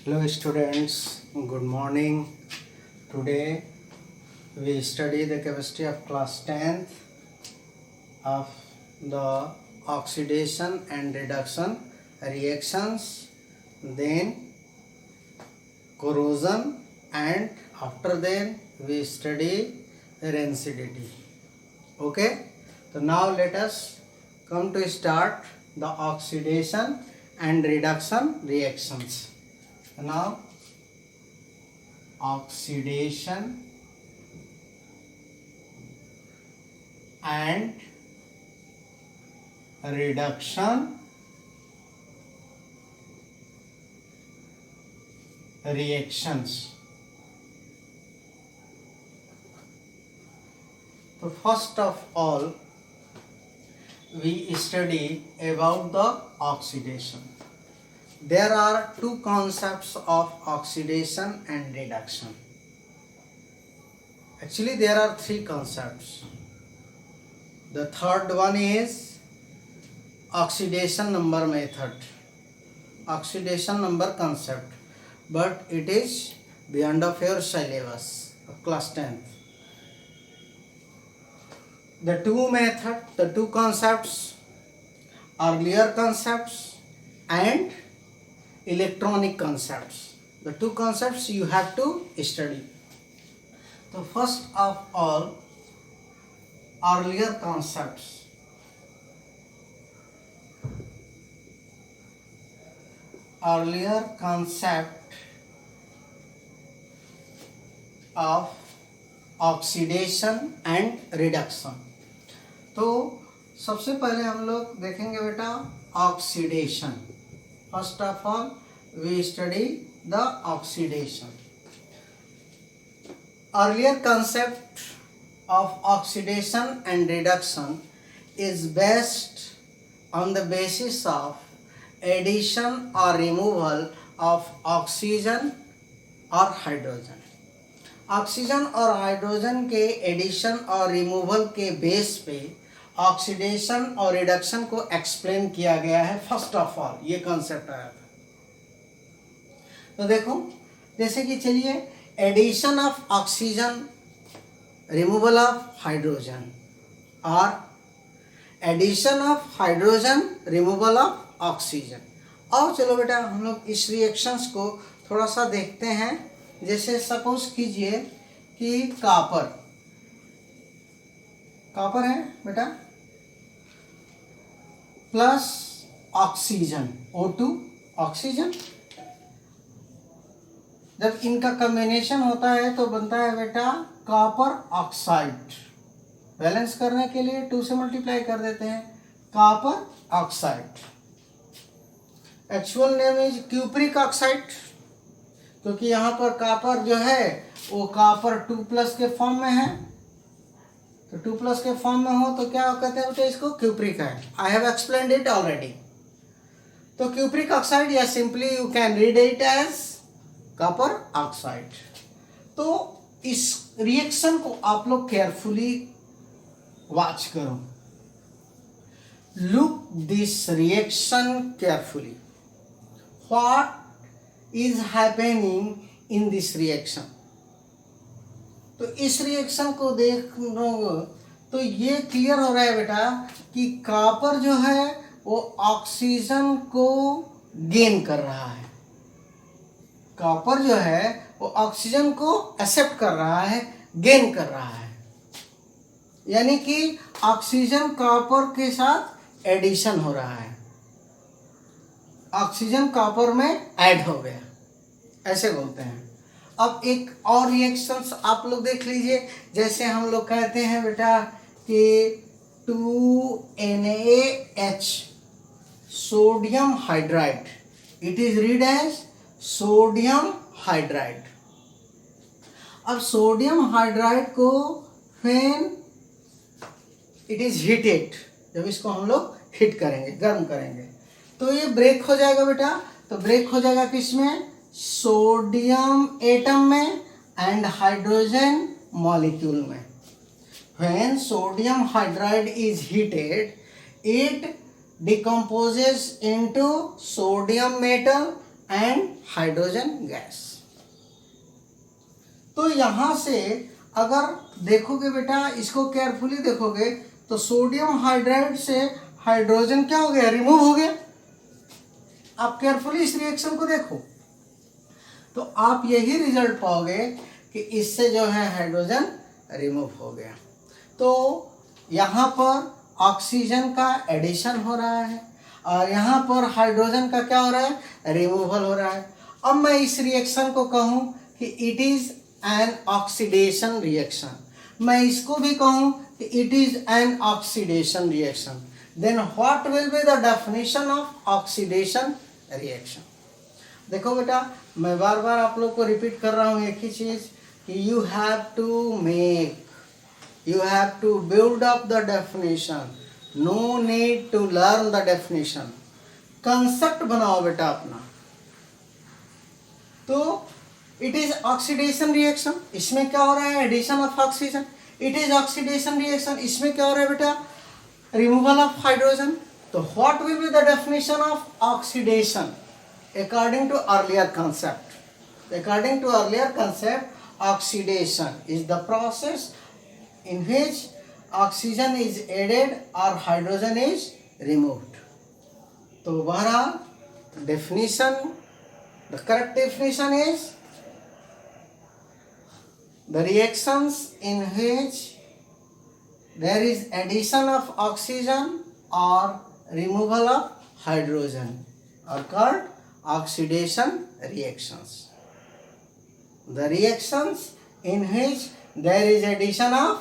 Hello students, good morning. Today we study the chemistry of class 10th of the oxidation and reduction reactions, then corrosion, and after then we study rancidity. Okay, so now let us come to start the oxidation and reduction reactions. Now oxidation and reduction reactions. So first of all we study about the oxidation. There are two concepts of oxidation and reduction. Actually there are three concepts. The third one is oxidation number method, oxidation number concept, but it is beyond of your syllabus of class 10th. The two concepts, earlier concepts and electronic concepts. The two concepts you have to study. So first of all, earlier concepts. Earlier concept of oxidation and reduction. तो सबसे पहले हम लोग देखेंगे बेटा oxidation. First of all, we study the oxidation. Earlier concept of oxidation and reduction is based on the basis of addition or removal of oxygen or hydrogen. Oxygen और hydrogen के addition और रिमूवल के base पे oxidation और reduction को explain किया गया है. फर्स्ट ऑफ ऑल ये कॉन्सेप्ट आया था. तो देखो जैसे कि चलिए addition of oxygen, removal of hydrogen, और addition of hydrogen, removal of oxygen. और चलो बेटा हम लोग इस रिएक्शंस को थोड़ा सा देखते हैं. जैसे सपोज कीजिए कि कॉपर है बेटा प्लस ऑक्सीजन O2 ऑक्सीजन. जब इनका कॉम्बिनेशन होता है तो बनता है बेटा कॉपर ऑक्साइड. बैलेंस करने के लिए 2 से मल्टीप्लाई कर देते हैं copper oxide. Actual name is cupric oxide, क्योंकि यहाँ पर कॉपर जो है वो कॉपर 2+ के फॉर्म में है. तो 2+ के फॉर्म में हो तो क्या कहते हैं बेटा इसको क्यूप्रिक है. I have explained it already. तो क्यूप्रिक ऑक्साइड या simply you can read it as copper oxide. तो इस रिएक्शन को आप लोग केयरफुली वॉच करो. Look this reaction carefully. What is happening in this reaction. तो इस रिएक्शन को देख तो ये क्लियर हो रहा है बेटा कि कॉपर जो है वो ऑक्सीजन को गेन कर रहा है. कॉपर जो है वो ऑक्सीजन को एक्सेप्ट कर रहा है, गेन कर रहा है. यानी कि ऑक्सीजन कॉपर के साथ एडिशन हो रहा है, ऑक्सीजन कॉपर में ऐड हो गया, ऐसे बोलते हैं. अब एक और रिएक्शंस आप लोग देख लीजिए. जैसे हम लोग कहते हैं बेटा कि 2NaH sodium hydride, it is read as sodium hydride. अब सोडियम हाइड्राइड को व्हेन इट इज हीटेड, जब इसको हम लोग हीट करेंगे, गर्म करेंगे, तो ये ब्रेक हो जाएगा बेटा. तो ब्रेक हो जाएगा किसमें? सोडियम एटम में एंड हाइड्रोजन मॉलिक्यूल में. When sodium hydride is heated, it decomposes into sodium metal and hydrogen gas. तो यहां से अगर देखोगे बेटा, इसको केयरफुली देखोगे तो सोडियम हाइड्राइड से हाइड्रोजन क्या हो गया, रिमूव हो गया। आप केयरफुली इस रिएक्शन को देखो तो आप यही रिजल्ट पाओगे कि इससे जो है हाइड्रोजन रिमूव हो गया। तो यहाँ पर ऑक्सीजन का एडिशन हो रहा है और यहाँ पर हाइड्रोजन का क्या हो रहा है, रिमूवल हो रहा है। अब मैं इस रिएक्शन को कहूँ कि it is an oxidation reaction, मैं इसको भी कहूँ कि it is an oxidation reaction, then what will be the definition of oxidation reaction. देखो बेटा, मैं बार बार आप लोग को रिपीट कर रहा हूँ एक ही चीज कि you have to make, you have to build up the definition, no need to learn the definition, concept बनाओ बेटा अपना। तो it is oxidation reaction, इसमें क्या हो रहा है, addition of oxygen, it is oxidation reaction, इसमें क्या हो रहा है बेटा, removal of hydrogen। तो what will be the definition of oxidation according to earlier concept? According to earlier concept, oxidation is the process in which oxygen is added or hydrogen is removed। तो बहरहाल definition, the correct definition is the reactions in which there is addition of oxygen or removal of hydrogen are called oxidation reactions। The reactions in which there is addition of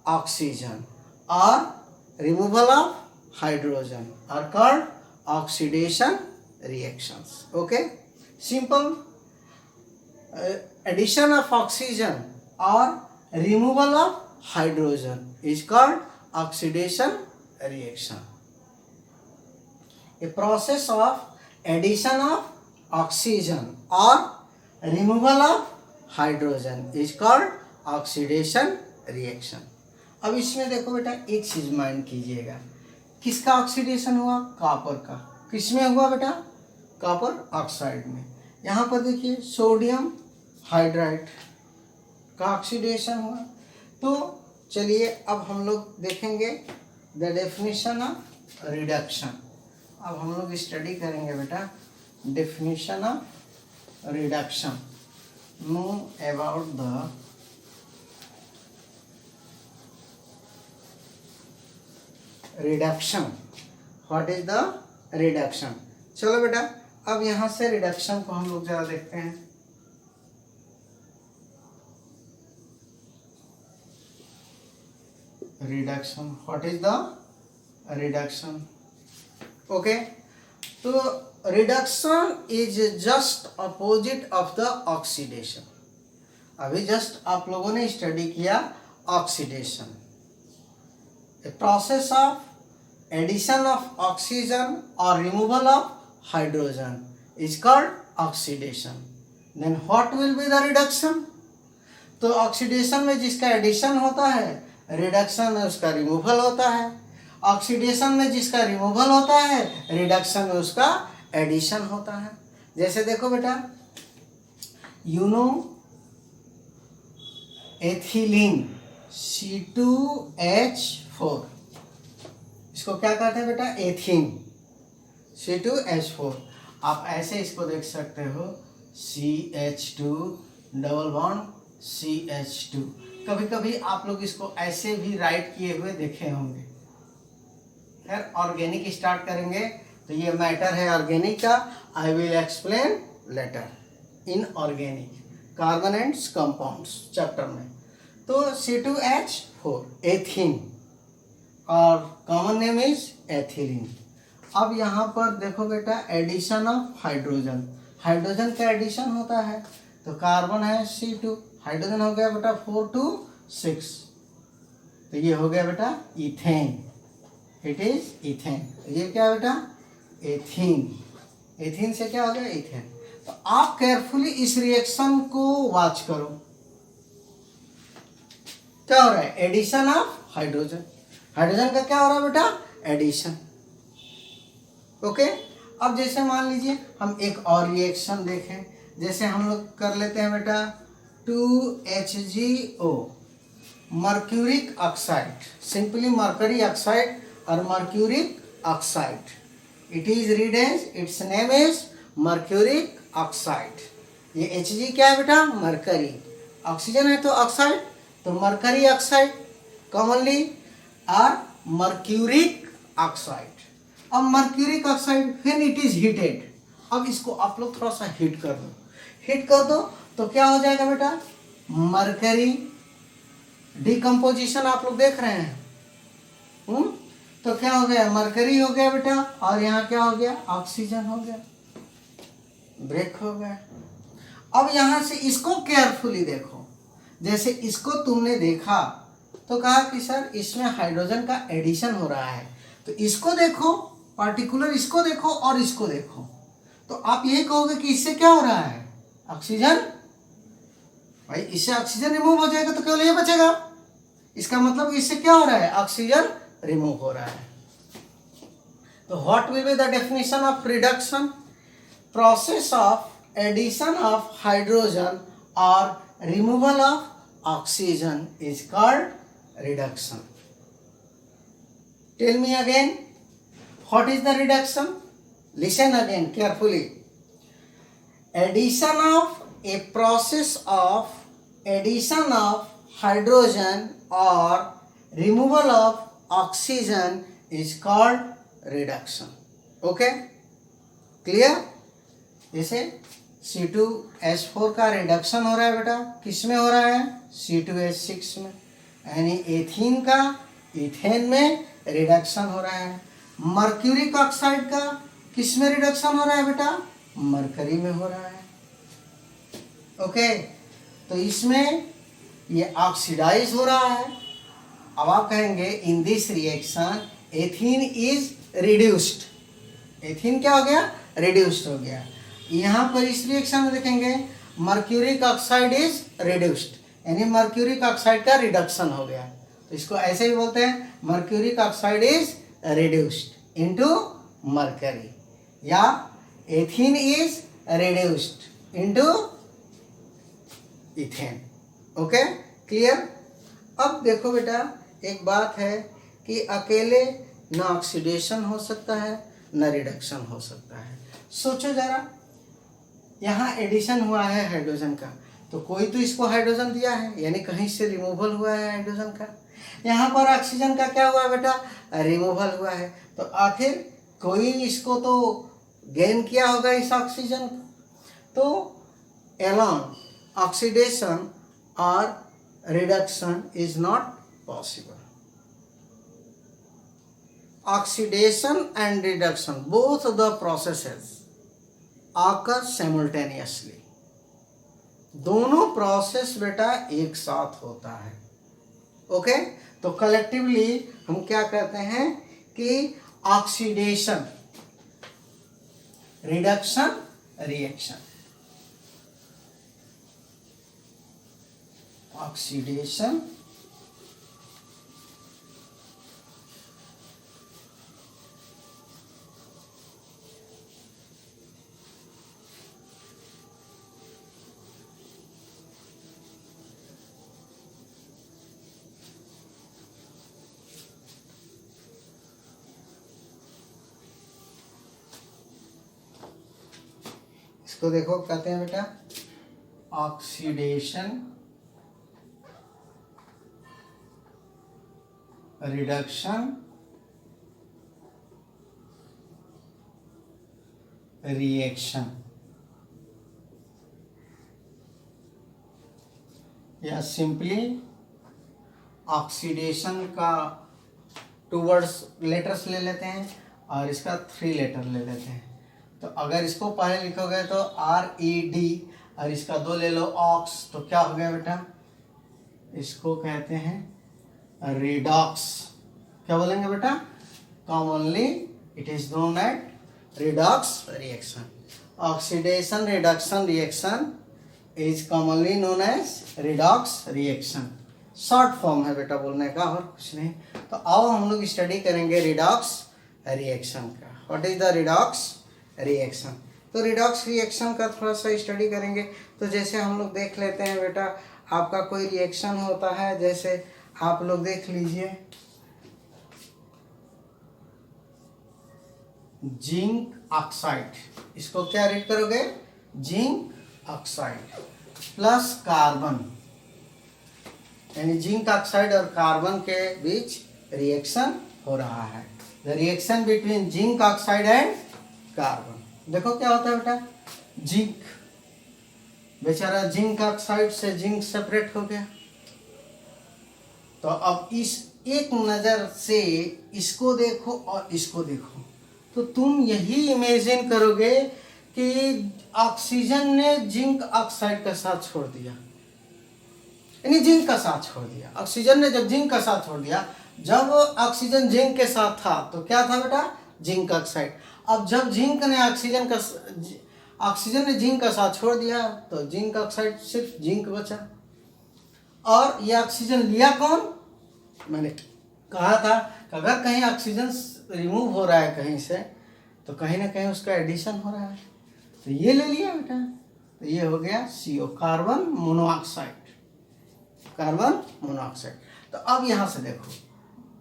oxygen or removal of hydrogen are called oxidation reactions। Okay, simple, addition of oxygen or removal of hydrogen is called oxidation reaction। A process of addition of oxygen or removal of hydrogen is called oxidation reaction। अब इसमें देखो बेटा, एक चीज mind कीजिएगा, किसका oxidation हुआ, copper का। किसमें हुआ बेटा, कॉपर ऑक्साइड में। यहाँ पर देखिए सोडियम हाइड्राइड का ऑक्सीडेशन हुआ। तो चलिए अब हम लोग देखेंगे द डेफिनेशन ऑफ रिडक्शन। अब हम लोग स्टडी करेंगे बेटा definition of reduction, know about the reduction, what is the reduction. चलो बेटा, अब यहां से रिडक्शन को हम लोग जरा देखते हैं। Reduction, what is the reduction. Okay, तो reduction is just opposite of the oxidation. अभी जस्ट आप लोगों ने स्टडी किया oxidation, a process of addition of oxygen or removal of hydrogen is called oxidation। then what will be the reduction? तो oxidation में जिसका addition होता है, रिडक्शन में उसका रिमूवल होता है। ऑक्सीडेशन में जिसका रिमूवल होता है, रिडक्शन में उसका एडिशन होता है। जैसे देखो बेटा, यू नो एथिलीन C2H4, इसको क्या कहते हैं बेटा, एथीन C2H4। आप ऐसे इसको देख सकते हो CH2 डबल बॉन्ड CH2। कभी कभी आप लोग इसको ऐसे भी राइट किए हुए देखे होंगे। फिर ऑर्गेनिक स्टार्ट करेंगे तो ये मैटर है ऑर्गेनिक का, I will explain letter in organic carbon and compounds chapter में। तो C2H4 एथीन और कॉमन नेम इज एथिलीन। अब यहाँ पर देखो बेटा, एडिशन ऑफ हाइड्रोजन, हाइड्रोजन का एडिशन होता है तो कार्बन है C2, हाइड्रोजन हो गया बेटा 4 to 6, तो ये हो गया बेटा इथेन, इट इज इथेन। ये क्या है बेटा, एथीन, एथीन से क्या हो गया, इथेन। तो आप केयरफुली इस रिएक्शन को वॉच करो, क्या हो रहा है, एडिशन ऑफ हाइड्रोजन। हाइड्रोजन का क्या हो रहा है बेटा, एडिशन। ओके, अब जैसे मान लीजिए हम एक और रिएक्शन देखें, जैसे हम लोग कर लेते हैं बेटा 2HgO mercuric oxide, simply mercury oxide और mercuric oxide, it is read as its name is mercuric oxide. ये Hg क्या है बेटा? मरकरी, ऑक्सीजन है तो ऑक्साइड, तो मरकरी ऑक्साइड कॉमनली और मर्क्यूरिक ऑक्साइड। अब मर्क्यूरिक ऑक्साइड फिर इट इज हीटेड, अब इसको आप लोग थोड़ा सा हीट कर दो, हीट कर दो तो क्या हो जाएगा बेटा? मरकरी डिकम्पोजिशन आप लोग देख रहे हैं। तो क्या हो गया? मरकरी हो गया बेटा, और यहाँ क्या हो गया? ऑक्सीजन हो गया, ब्रेक हो गया। अब यहाँ से इसको केयरफुली देखो, जैसे इसको तुमने देखा तो कहा कि सर इसमें हाइड्रोजन का एडिशन हो रहा है, तो इसको देखो, पार्टिकुलर इसको देखो और इसको देखो, तो आप यही कहोगे कि इससे क्या हो रहा है? ऑक्सीजन, भाई इससे ऑक्सीजन रिमूव हो जाएगा तो केवल ये बचेगा, इसका मतलब इससे क्या हो रहा है? ऑक्सीजन रिमूव हो रहा है। तो what will be the definition of reduction? Process of addition of hydrogen और removal of oxygen is called reduction. Tell me again, what is the reduction? Listen again carefully. Addition of a process of addition of hydrogen or removal of oxygen is called reduction. Okay? Clear? जैसे C2H4 का reduction हो रहा है बेटा, किस में हो रहा है? C2H6 में, यानी एथीन का इथेन में रिडक्शन हो रहा है। मर्क्यूरिक ऑक्साइड का किस में रिडक्शन हो रहा है बेटा? मरकरी में हो रहा है। ओके, तो इसमें ये ऑक्सीडाइज हो रहा है। अब आप कहेंगे इन this reaction ethene is reduced, ethene क्या हो गया? रिड्यूस्ड हो गया। यहाँ पर इस रिएक्शन में देखेंगे मर्क्यूरिक ऑक्साइड इज रिड्यूस्ड, यानी मर्क्यूरिक ऑक्साइड का रिडक्शन हो गया, तो इसको ऐसे ही बोलते हैं mercuric oxide is reduced into mercury, या ethene is reduced into ethane. Okay, clear? अब देखो बेटा, एक बात है कि अकेले न ऑक्सीडेशन हो सकता है न रिडक्शन हो सकता है। सोचो जरा, यहाँ एडिशन हुआ है हाइड्रोजन का, तो कोई तो इसको हाइड्रोजन दिया है, यानी कहीं से रिमूवल हुआ है हाइड्रोजन का। यहाँ पर ऑक्सीजन का क्या हुआ है बेटा? रिमूवल हुआ है, तो आखिर कोई इसको तो गेन किया होगा इस ऑक्सीजन को। तो एलॉन ऑक्सीडेशन और reduction is not possible. Oxidation and reduction both the processes आकर साइमल्टेनियसली, दोनों प्रोसेस बेटा एक साथ होता है। ओके, तो कलेक्टिवली हम क्या कहते हैं कि ऑक्सीडेशन, रिडक्शन, रिएक्शन, ऑक्सीडेशन, इसको देखो कहते हैं बेटा ऑक्सीडेशन, रिडक्शन, रिएक्शन, या सिंपली ऑक्सीडेशन का 2 वर्ड्स लेटर्स ले लेते हैं और इसका 3 लेटर ले लेते हैं। तो अगर इसको पहले लिखोगे तो RED और इसका 2 ले लो ऑक्स, तो क्या हो गया बेटा? इसको कहते हैं रिडॉक्स। क्या बोलेंगे बेटा? Commonly it is known at redox reaction. Oxidation reduction reaction is commonly known as redox reaction. Short form है बेटा बोलने का, और कुछ नहीं। तो आओ हम लोग स्टडी करेंगे रिडॉक्स रिएक्शन का। What is the redox reaction. तो रिडॉक्स रिएक्शन का थोड़ा सा स्टडी करेंगे। तो जैसे हम लोग देख लेते हैं बेटा, आपका कोई रिएक्शन होता है, जैसे आप लोग देख लीजिए जिंक ऑक्साइड, इसको क्या रीड करोगे, जिंक ऑक्साइड प्लस कार्बन, यानी जिंक ऑक्साइड और कार्बन के बीच रिएक्शन हो रहा है। The reaction between zinc oxide and carbon. देखो क्या होता है बेटा, जिंक, बेचारा जिंक ऑक्साइड से जिंक सेपरेट हो गया। तो अब इस एक नजर से इसको देखो और इसको देखो, तो तुम यही इमेजिन करोगे कि ऑक्सीजन ने जिंक ऑक्साइड का साथ छोड़ दिया, यानी जिंक का साथ छोड़ दिया। ऑक्सीजन ने जब जिंक का साथ छोड़ दिया, जब ऑक्सीजन जिंक के साथ था तो क्या था बेटा, जिंक ऑक्साइड। अब जब जिंक ने ऑक्सीजन ने जिंक का साथ छोड़ दिया तो जिंक ऑक्साइड, सिर्फ जिंक बचा। और ये ऑक्सीजन लिया कौन, मैंने कहा था कि अगर कहीं ऑक्सीजन रिमूव हो रहा है कहीं से, तो कहीं ना कहीं उसका एडिशन हो रहा है। तो ये ले लिया बेटा, तो ये हो गया CO, carbon monoxide, carbon monoxide. तो अब यहाँ से देखो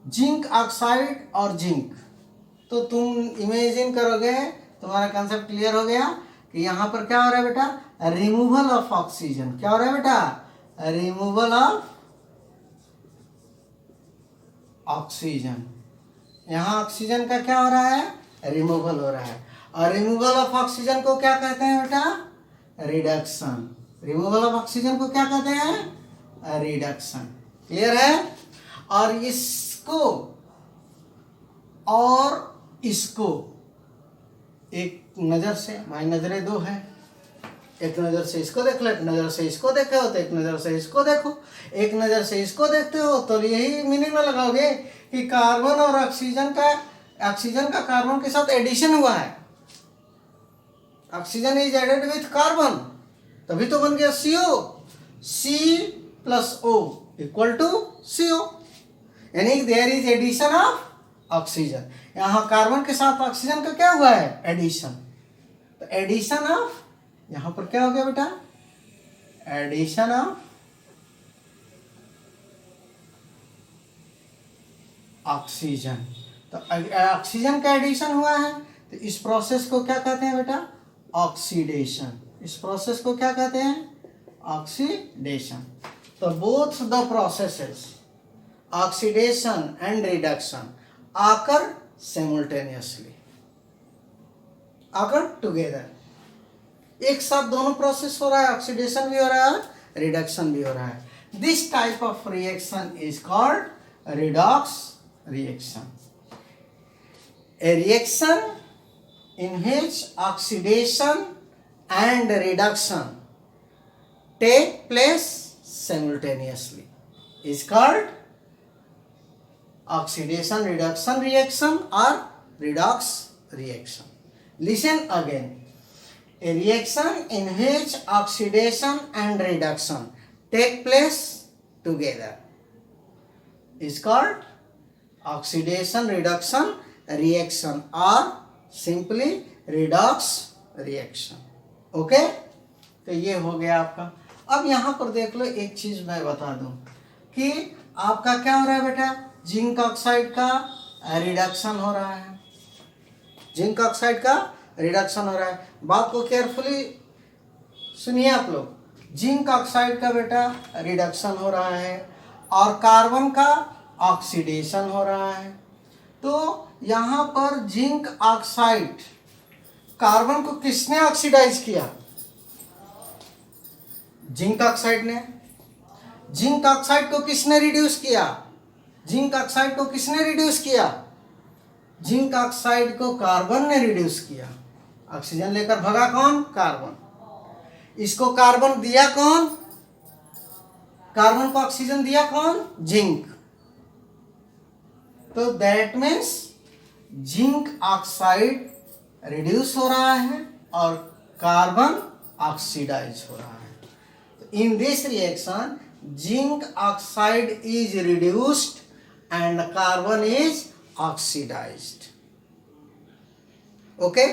जिंक ऑक्साइड और जिंक, तो तुम इमेजिन करोगे, तुम्हारा कंसेप्ट क्लियर हो गया कि यहाँ पर क्या हो रहा है बेटा, रिमूवल ऑफ ऑक्सीजन। क्या हो रहा है बेटा, रिमूवल ऑफ ऑक्सीजन। यहाँ ऑक्सीजन का क्या हो रहा है, रिमूवल हो रहा है। और रिमूवल ऑफ ऑक्सीजन को क्या कहते हैं बेटा, रिडक्शन। रिमूवल ऑफ ऑक्सीजन को क्या कहते हैं, रिडक्शन। क्लियर है। और इसको और इसको एक नजर से, हमारी नजरें दो है, एक नजर से इसको देख लो, एक नजर से इसको देखे हो, तो एक नजर से इसको देखो, एक नजर से इसको देखते हो, तो यही मीनिंग में लगाओगे कि कार्बन और ऑक्सीजन का कार्बन के साथ एडिशन हुआ है। Oxygen is added with carbon, तभी तो बन गया CO, C plus O equal to CO, यानी there is addition of oxygen. यहाँ कार्बन के साथ ऑक्सीजन का क्या हुआ है, एडिशन। तो एडिशन ऑफ, यहाँ पर क्या हो गया बेटा, एडिशन ऑफ ऑक्सीजन। तो ऑक्सीजन का एडिशन हुआ है, तो इस प्रोसेस को क्या कहते हैं बेटा, ऑक्सीडेशन। इस प्रोसेस को क्या कहते हैं, ऑक्सीडेशन। तो both the processes oxidation and reduction आकर सिमुल्टेनियसली, आकर टुगेदर, एक साथ दोनों प्रोसेस हो रहा है, ऑक्सीडेशन भी हो रहा है, रिडक्शन भी हो रहा है। This type of reaction is called redox reaction. A reaction in which oxidation and reduction take place simultaneously is called oxidation reduction reaction or redox reaction. Listen again. A reaction in which oxidation and reduction take place together is called oxidation reduction reaction or simply redox reaction. Okay, तो ये हो गया आपका। अब यहाँ पर देख लो, एक चीज मैं बता दूं कि आपका क्या हो रहा है बेटा, जिंक ऑक्साइड का रिडक्शन हो रहा है, जिंक ऑक्साइड का रिडक्शन हो रहा है। बात को केयरफुली सुनिए आप लोग। जिंक ऑक्साइड का बेटा रिडक्शन हो रहा है और कार्बन का ऑक्सीडेशन हो रहा है। तो यहाँ पर जिंक ऑक्साइड, कार्बन को किसने ऑक्सीडाइज किया, जिंक ऑक्साइड ने। जिंक ऑक्साइड को किसने रिड्यूस किया, जिंक ऑक्साइड को किसने रिड्यूस किया, जिंक ऑक्साइड को कार्बन ने रिड्यूस किया। ऑक्सीजन लेकर भगा कौन, कार्बन। इसको कार्बन दिया कौन, कार्बन को ऑक्सीजन दिया कौन, जिंक। तो that means zinc oxide reduce हो रहा है और कार्बन ऑक्सीडाइज हो रहा है। तो in this reaction zinc oxide is reduced and carbon is oxidised. Okay,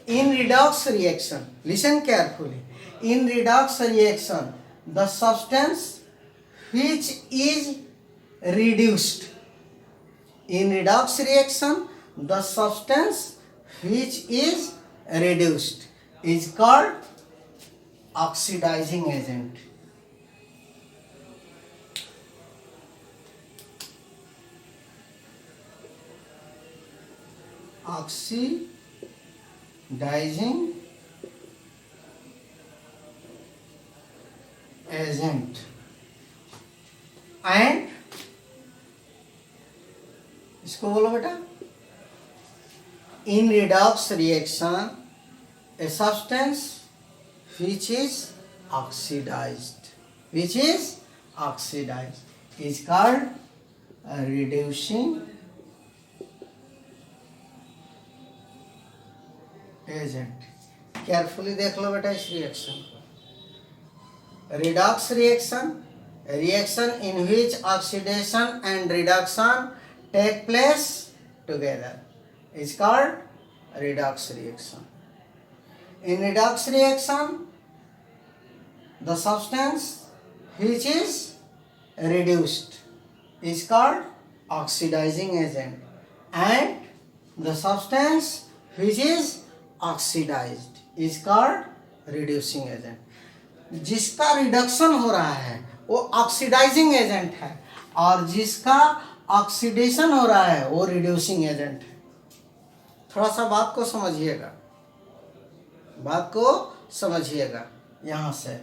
In redox reaction, listen carefully. In redox reaction, the substance which is reduced. In redox reaction, the substance which is reduced is called oxidizing agent. Oxidizing agent. And इसको बोलो बेटा, in redox reaction a substance which is oxidized is called a reducing agent. Carefully देख लो बेटा इस reaction को. Redox reaction, a reaction in which oxidation and reduction take place together, is called redox reaction. In redox reaction, the substance which is reduced is called oxidizing agent, and the substance which is oxidized is called reducing agent. जिसका reduction हो रहा है वो oxidising agent है, और जिसका oxidation हो रहा है वो रिड्यूसिंग एजेंट है. थोड़ा सा बात को समझिएगा यहाँ से,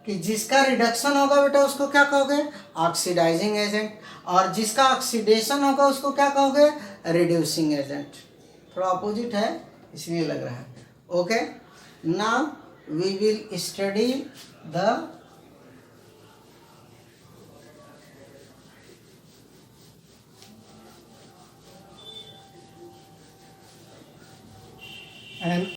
कि जिसका रिडक्शन होगा बेटा उसको क्या कहोगे, ऑक्सीडाइजिंग एजेंट, और जिसका ऑक्सीडेशन होगा उसको क्या कहोगे, रिड्यूसिंग एजेंट. थोड़ा अपोजिट है इसलिए लग रहा है. Okay, now we will study the and